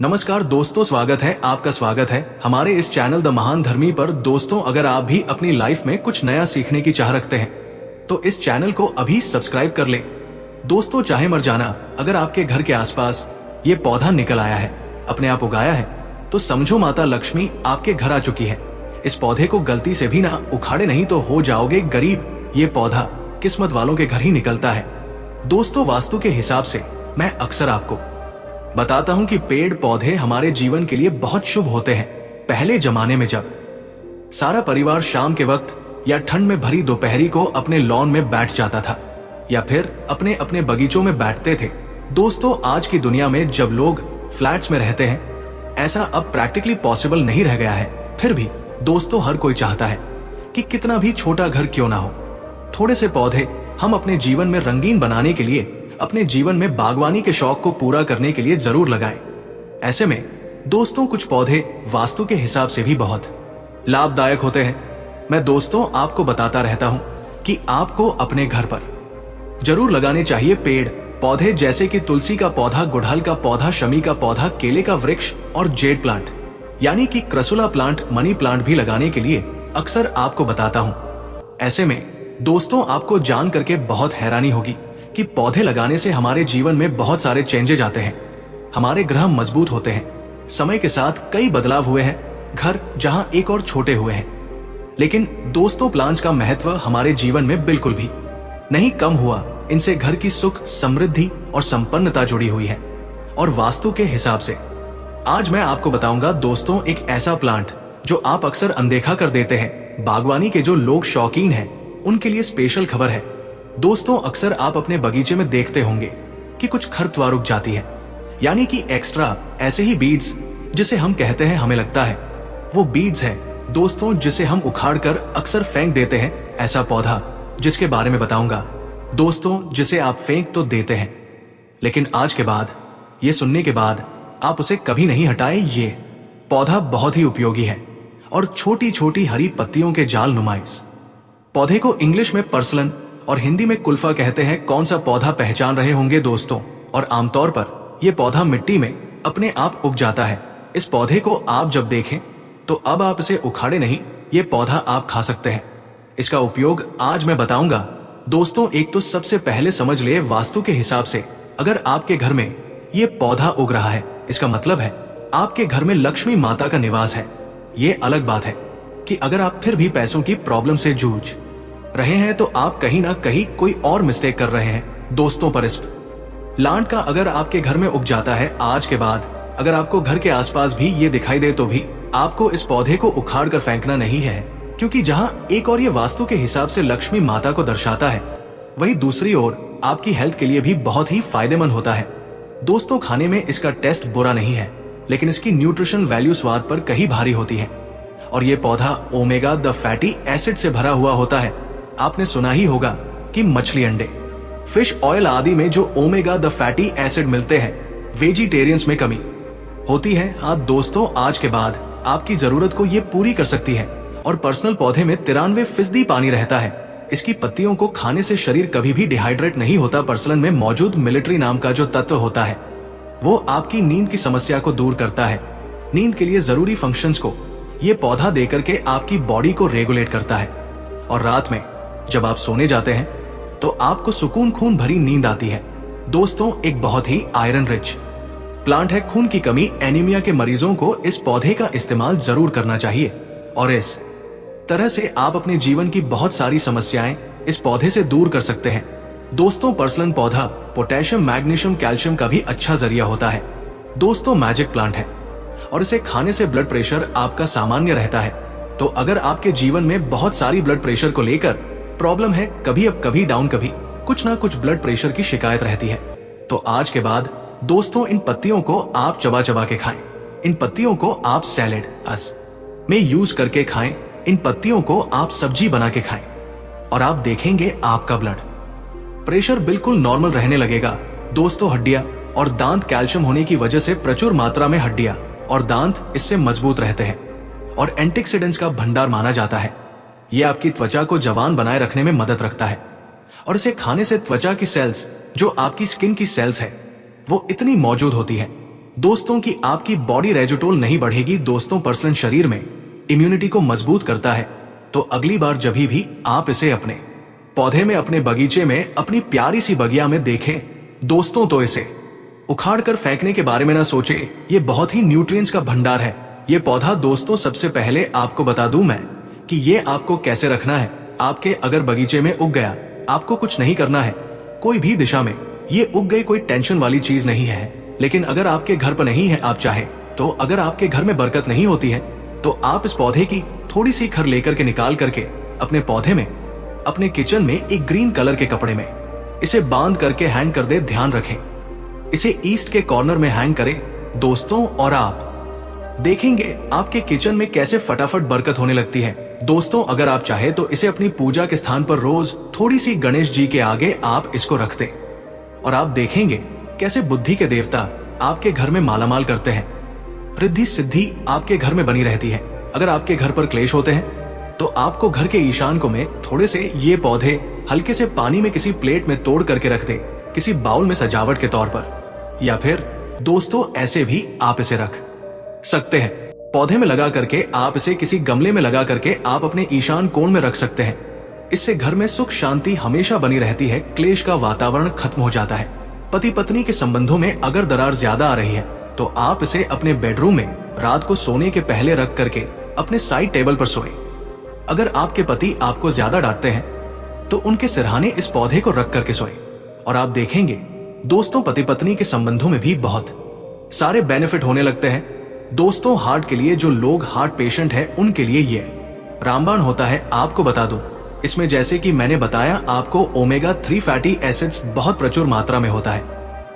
नमस्कार दोस्तों, स्वागत है हमारे इस चैनल द महान धर्मी पर। दोस्तों, अगर आप भी अपनी लाइफ में कुछ नया सीखने की चाह रखते हैं तो इस चैनल को अभी सब्सक्राइब कर लें। दोस्तों, चाहे मर जाना अगर आपके घर के आसपास ये पौधा निकल आया है, अपने आप उगाया है, तो समझो माता लक्ष्मी आपके घर आ चुकी है। इस पौधे को गलती से भी ना उखाड़े, नहीं तो हो जाओगे गरीब। ये पौधा किस्मत वालों के घर ही निकलता है। दोस्तों, वास्तु के हिसाब से मैं अक्सर आपको बताता हूं कि पेड़ पौधे हमारे जीवन के लिए बहुत शुभ होते हैं। पहले जमाने में जब सारा परिवार शाम के वक्त या ठंड में भरी दोपहरी को अपने लॉन में बैठ जाता था या फिर अपने अपने बगीचों में बैठते थे। दोस्तों, आज की दुनिया में जब लोग फ्लैट्स में रहते हैं, ऐसा अब प्रैक्टिकली पॉसिबल नहीं रह गया है। फिर भी दोस्तों, हर कोई चाहता है कि कितना भी छोटा घर क्यों ना हो, थोड़े से पौधे हम अपने जीवन में रंगीन बनाने के लिए, अपने जीवन में बागवानी के शौक को पूरा करने के लिए जरूर लगाएं। ऐसे में दोस्तों, कुछ पौधे वास्तु के हिसाब से भी बहुत लाभदायक होते हैं। मैं दोस्तों आपको बताता रहता हूं कि आपको अपने घर पर जरूर लगाने चाहिए पेड़ पौधे, जैसे कि तुलसी का पौधा, गुड़हल का पौधा, शमी का पौधा, केले का वृक्ष और जेड प्लांट यानी कि क्रसुला प्लांट, मनी प्लांट भी लगाने के लिए अक्सर आपको बताता हूं। ऐसे में दोस्तों, आपको जान करके बहुत हैरानी होगी कि पौधे लगाने से हमारे जीवन में बहुत सारे चेंजेज आते हैं। हमारे ग्रह मजबूत होते हैं। समय के साथ कई बदलाव हुए हैं, घर जहां एक और छोटे हुए हैं। लेकिन दोस्तों, प्लांट्स का महत्व हमारे जीवन में बिल्कुल भी नहीं कम हुआ। इनसे घर की सुख, समृद्धि और संपन्नता जुड़ी हुई है। और वास्तु के हिसाब से आज मैं आपको बताऊंगा दोस्तों, एक ऐसा प्लांट जो आप अक्सर अनदेखा कर देते हैं। बागवानी के जो लोग शौकीन हैं उनके लिए स्पेशल खबर है। दोस्तों, अक्सर आप अपने बगीचे में देखते होंगे कि कुछ खरपतवार उग जाती है, यानी कि एक्स्ट्रा ऐसे ही बीड्स जिसे हम कहते हैं। हमें लगता है वो बीड्स है दोस्तों, जिसे हम उखाड़ कर अक्सर फेंक देते हैं। ऐसा पौधा जिसके बारे में बताऊंगा दोस्तों, जिसे आप फेंक तो देते हैं, लेकिन आज के बाद, ये सुनने के बाद आप उसे कभी नहीं हटाए। ये पौधा बहुत ही उपयोगी है और छोटी छोटी हरी पत्तियों के जाल नुमाइस पौधे को इंग्लिश में पर्सलन और हिंदी में कुल्फा कहते हैं। कौन सा पौधा पहचान रहे होंगे दोस्तों, और आमतौर पर यह पौधा मिट्टी में अपने आप उग जाता है। इस पौधे को आप जब देखें तो अब आप इसे उखाड़े नहीं, ये पौधा आप खा सकते हैं। इसका उपयोग आज मैं बताऊंगा दोस्तों। एक तो सबसे पहले समझ ले, वास्तु के हिसाब से अगर आपके घर में ये पौधा उग रहा है, इसका मतलब है आपके घर में लक्ष्मी माता का निवास है। ये अलग बात है कि अगर आप फिर भी पैसों की प्रॉब्लम से जूझ रहे हैं तो आप कहीं ना कहीं कोई और मिस्टेक कर रहे हैं दोस्तों। पर इस प्लांट का अगर आपके घर में उग जाता है, आज के बाद अगर आपको घर के आसपास भी ये दिखाई दे, तो भी आपको इस पौधे को उखाड़ कर फेंकना नहीं है, क्योंकि जहां एक और ये वास्तु के हिसाब से लक्ष्मी माता को दर्शाता है, वहीं दूसरी ओर आपकी हेल्थ के लिए भी बहुत ही फायदेमंद होता है। दोस्तों, खाने में इसका टेस्ट बुरा नहीं है, लेकिन इसकी न्यूट्रिशन वैल्यू स्वाद पर कहीं भारी होती है। और ये पौधा ओमेगा द फैटी एसिड से भरा हुआ होता है। आपने सुना ही होगा कि मछली, अंडे, फिश ऑयल आदि में जो ओमेगा द फैटी एसिड मिलते हैं, वेजिटेरियंस में कमी होती है। हाँ दोस्तों, आज के बाद आपकी जरूरत को ये पूरी कर सकती है। और पर्सनल पौधे में 93% पानी रहता है। इसकी पत्तियों को खाने से शरीर कभी भी डिहाइड्रेट नहीं होता। पर्सलन में मौजूद मिलिट्री नाम का जो तत्व होता है, वो आपकी नींद की समस्या को दूर करता है। नींद के लिए जरूरी फंक्शंस को ये पौधा देकर के आपकी बॉडी को रेगुलेट करता है। और रात में जब आप सोने जाते हैं तो आपको सुकून खून भरी नींद आती है। दोस्तों, एक बहुत ही आयरन रिच प्लांट है। खून की कमी, एनीमिया के मरीजों को इस पौधे का इस्तेमाल जरूर करना चाहिए। और इस तरह से आप अपने जीवन की बहुत सारी समस्याएं इस पौधे से दूर कर सकते हैं। दोस्तों, पर्सलन पौधा पोटेशियम, मैग्नीशियम, कैल्शियम का भी अच्छा जरिया होता है। दोस्तों, मैजिक प्लांट है और इसे खाने से ब्लड प्रेशर आपका सामान्य रहता है। तो अगर आपके जीवन में बहुत सारी ब्लड प्रेशर को लेकर प्रॉब्लम है, कभी अप कभी डाउन, कभी कुछ ना कुछ ब्लड प्रेशर की शिकायत रहती है, तो आज के बाद दोस्तों, इन पत्तियों को आप चबा चबा के खाएं। इन पत्तियों को आप सैलेड में यूज करके खाएं। इन पत्तियों को आप सब्जी बना के खाएं और आप देखेंगे आपका ब्लड प्रेशर बिल्कुल नॉर्मल रहने लगेगा। दोस्तों, हड्डियां और दांत कैल्शियम होने की वजह से प्रचुर मात्रा में हड्डियां और दांत इससे मजबूत रहते हैं और एंटीऑक्सीडेंट्स का भंडार माना जाता है। यह आपकी त्वचा को जवान बनाए रखने में मदद रखता है। और इसे खाने से त्वचा की सेल्स, जो आपकी स्किन की सेल्स है, वो इतनी मौजूद होती है दोस्तों की आपकी बॉडी रेजुटोल नहीं बढ़ेगी। दोस्तों पर्सनल शरीर में इम्यूनिटी को मजबूत करता है। तो अगली बार जब भी आप इसे अपने पौधे में, अपने बगीचे में, अपनी प्यारी सी बगिया में देखें दोस्तों, तो इसे उखाड़ कर फेंकने के बारे में ना सोचे। ये बहुत ही न्यूट्रिएंट्स का भंडार है ये पौधा। दोस्तों सबसे पहले आपको बता दूं मैं कि ये आपको कैसे रखना है। आपके अगर बगीचे में उग गया, आपको कुछ नहीं करना है, कोई भी दिशा में ये उग गई, कोई टेंशन वाली चीज नहीं है। लेकिन अगर आपके घर पर नहीं है, आप चाहे तो, अगर आपके घर में बरकत नहीं होती है, तो आप इस पौधे की थोड़ी सी खर लेकर के निकाल करके अपने पौधे में, अपने किचन में एक ग्रीन कलर के कपड़े में इसे बांध करके हैंग कर दे। ध्यान रखें, इसे ईस्ट के कॉर्नर में हैंग करें दोस्तों, और आप देखेंगे आपके किचन में कैसे फटाफट बरकत होने लगती है। दोस्तों अगर आप चाहे तो इसे अपनी पूजा के स्थान पर रोज थोड़ी सी गणेश जी के आगे आप इसको रख दें, और आप देखेंगे कैसे बुद्धि के देवता आपके घर में मालामाल करते हैं। रिद्धि सिद्धि आपके घर में बनी रहती है। अगर आपके घर पर क्लेश होते हैं तो आपको घर के ईशान को में थोड़े से ये पौधे हल्के से पानी में किसी प्लेट में तोड़ करके रख दे, किसी बाउल में सजावट के तौर पर, या फिर दोस्तों ऐसे भी आप इसे रख सकते हैं। पौधे में लगा करके आप इसे किसी गमले में लगा करके आप अपने ईशान कोण में रख सकते हैं। इससे घर में सुख शांति हमेशा बनी रहती है। क्लेश का वातावरण खत्म हो जाता है। पति पत्नी के संबंधों में अगर दरार ज्यादा आ रही है तो आप इसे अपने बेडरूम में रात को सोने के पहले रख करके अपने साइड टेबल पर सोएं। अगर आपके पति आपको ज्यादा डांटते हैं तो उनके सिरहाने इस पौधे को रख करके सोएं, और आप देखेंगे दोस्तों पति पत्नी के संबंधों में भी बहुत सारे बेनिफिट होने लगते हैं। दोस्तों हार्ट के लिए, जो लोग हार्ट पेशेंट हैं उनके लिए ये रामबाण होता है। आपको बता दूं, इसमें जैसे कि मैंने बताया आपको ओमेगा 3 फैटी एसिड्स बहुत प्रचुर मात्रा में होता है,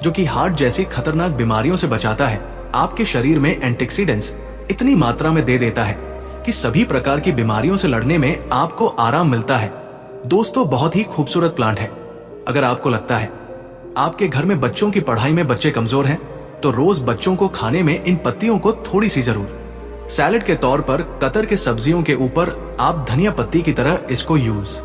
जो कि हार्ट जैसी खतरनाक बीमारियों से बचाता है। आपके शरीर में एंटीऑक्सीडेंट्स इतनी मात्रा में दे देता है कि सभी प्रकार की बीमारियों से लड़ने में आपको आराम मिलता है। दोस्तों बहुत ही खूबसूरत प्लांट है। अगर आपको लगता है आपके घर में बच्चों की पढ़ाई में बच्चे कमजोर हैं, तो रोज बच्चों को खाने में इन पत्तियों को थोड़ी सी जरूर सैलेड के तौर पर कतर के सब्जियों के ऊपर आप धनिया पत्ती की तरह इसको यूज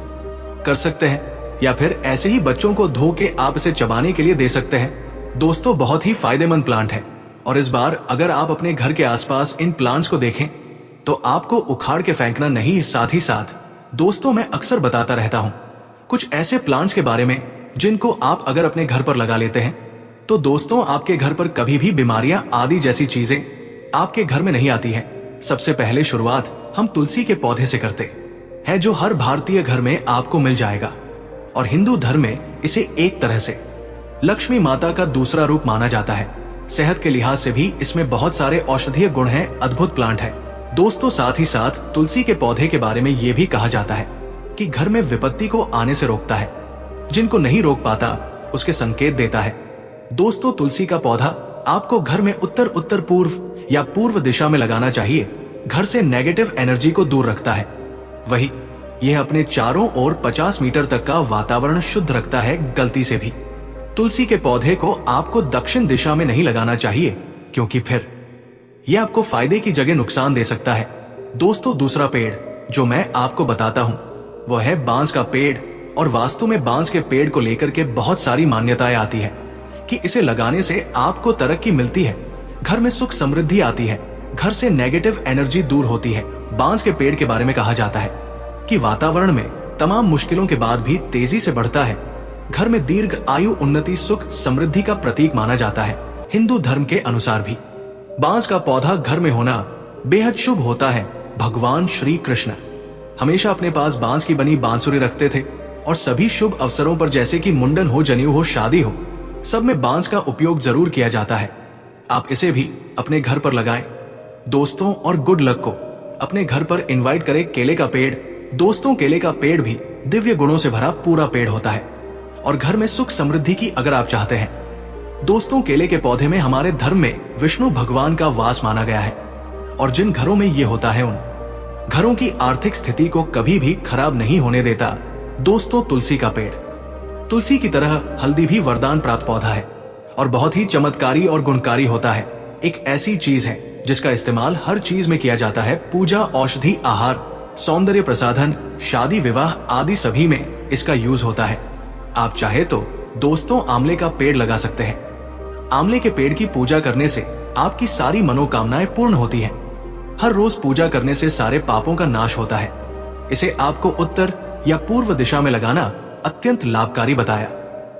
कर सकते हैं, या फिर ऐसे ही बच्चों को धो के आप इसे चबाने के लिए दे सकते हैं। दोस्तों बहुत ही फायदेमंद प्लांट है, और इस बार अगर आप अपने घर के आसपास इन प्लांट्स को देखें तो आपको उखाड़ के फेंकना नहीं। साथ ही साथ दोस्तों मैं अक्सर बताता रहता हूं कुछ ऐसे प्लांट्स के बारे में जिनको आप अगर अपने घर पर लगा लेते हैं तो दोस्तों आपके घर पर कभी भी बीमारियां आदि जैसी चीजें आपके घर में नहीं आती है। सबसे पहले शुरुआत हम तुलसी के पौधे से करते हैं, जो हर भारतीय घर में आपको मिल जाएगा, और हिंदू धर्म में इसे एक तरह से लक्ष्मी माता का दूसरा रूप माना जाता है। सेहत के लिहाज से भी इसमें बहुत सारे औषधीय गुण हैं। अद्भुत प्लांट है दोस्तों। साथ ही साथ तुलसी के पौधे के बारे में यह भी कहा जाता है कि घर में विपत्ति को आने से रोकता है, जिनको नहीं रोक पाता उसके संकेत देता है। दोस्तों तुलसी का पौधा आपको घर में उत्तर उत्तर पूर्व या पूर्व दिशा में लगाना चाहिए। घर से नेगेटिव एनर्जी को दूर रखता है। वही यह अपने चारों ओर 50 मीटर तक का वातावरण शुद्ध रखता है। गलती से भी तुलसी के पौधे को आपको दक्षिण दिशा में नहीं लगाना चाहिए, क्योंकि फिर यह आपको फायदे की जगह नुकसान दे सकता है। दोस्तों दूसरा पेड़ जो मैं आपको बताता हूं वो है बांस का पेड़, और वास्तु में बांस के पेड़ को लेकर के बहुत सारी मान्यताएं आती है कि इसे लगाने से आपको तरक्की मिलती है, घर में सुख समृद्धि आती है, घर से नेगेटिव एनर्जी दूर होती है। बांस के पेड़ के बारे में कहा जाता है कि वातावरण में तमाम मुश्किलों के बाद भी तेजी से बढ़ता है। घर में दीर्घ आयु, उन्नति, सुख समृद्धि का प्रतीक माना जाता है। हिंदू धर्म के अनुसार भी बांस का पौधा घर में होना बेहद शुभ होता है। भगवान श्री कृष्ण हमेशा अपने पास बांस की बनी बांसुरी रखते थे, और सभी शुभ अवसरों पर जैसे कि मुंडन हो, जनेऊ हो, शादी हो, सब में बांस का उपयोग जरूर किया जाता है। आप इसे भी अपने घर पर लगाएं दोस्तों, और गुड लक को अपने घर पर इनवाइट करें। केले का पेड़ दोस्तों, केले का पेड़ भी दिव्य गुणों से भरा पूरा पेड़ होता है, और घर में सुख समृद्धि की अगर आप चाहते हैं दोस्तों, केले के पौधे में हमारे धर्म में विष्णु भगवान का वास माना गया है, और जिन घरों में ये होता है उन घरों की आर्थिक स्थिति को कभी भी खराब नहीं होने देता। दोस्तों तुलसी का पेड़ तुलसी की तरह हल्दी भी वरदान प्राप्त पौधा है, और बहुत ही चमत्कारी और गुणकारी होता है। एक ऐसी चीज है जिसका इस्तेमाल हर चीज में किया जाता है। पूजा, औषधि, आहार, सौंदर्य प्रसाधन, शादी विवाह आदि सभी में इसका यूज होता है। आप चाहे तो दोस्तों आंवले का पेड़ लगा सकते हैं। आंवले के पेड़ की पूजा करने से आपकी सारी मनोकामनाएं पूर्ण होती हैं। हर रोज पूजा करने से सारे पापों का नाश होता है। इसे आपको उत्तर या पूर्व दिशा में लगाना अत्यंत लाभकारी बताया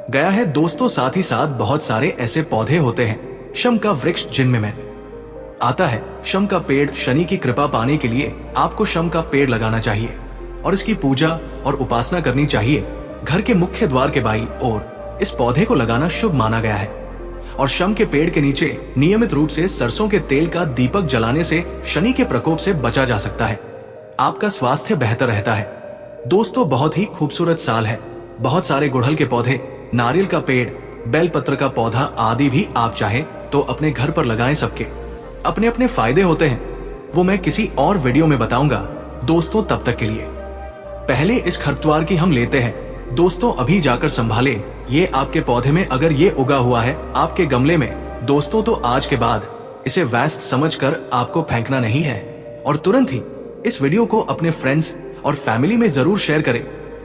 गया है दोस्तों। साथ ही साथ बहुत सारे ऐसे पौधे होते हैं शम का वृक्ष, जिनमें मैं आता है शम का पेड़। शनि की कृपा पाने के लिए आपको शम का पेड़ लगाना चाहिए और इसकी पूजा और उपासना करनी चाहिए। घर के मुख्य द्वार के बाईं ओर इस पौधे को लगाना शुभ माना गया है और शम के पेड़ के नीचे नियमित रूप से सरसों के तेल का दीपक जलाने से शनि के प्रकोप से बचा जा सकता है। आपका स्वास्थ्य बेहतर रहता है। दोस्तों, बहुत ही खूबसूरत साल है। बहुत सारे गुड़हल के पौधे, नारियल का पेड़, बेलपत्र का पौधा आदि भी आप चाहें तो अपने घर पर लगाएं। सबके अपने अपने फायदे होते हैं, वो मैं किसी और वीडियो में बताऊंगा। दोस्तों, तब तक के लिए पहले इस खरपतवार की हम लेते हैं। दोस्तों, अभी जाकर संभालें ये आपके पौधे में अगर ये उगा हुआ है आपके गमले में दोस्तों, तो आज के बाद इसे वेस्ट समझकर आपको फेंकना नहीं है और तुरंत ही इस वीडियो को अपने फ्रेंड्स और फैमिली में जरूर शेयर करें,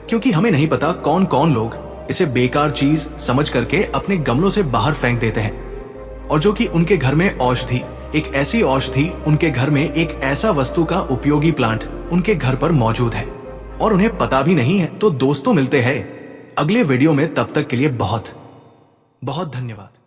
क्योंकि हमें नहीं पता कौन कौन लोग इसे बेकार चीज समझ करके अपने गमलों से बाहर फेंक देते हैं और जो कि उनके घर में औषधि, एक ऐसी औषधि, उनके घर में एक ऐसा वस्तु का उपयोगी प्लांट उनके घर पर मौजूद है और उन्हें पता भी नहीं है। तो दोस्तों, मिलते हैं अगले वीडियो में। तब तक के लिए बहुत बहुत धन्यवाद।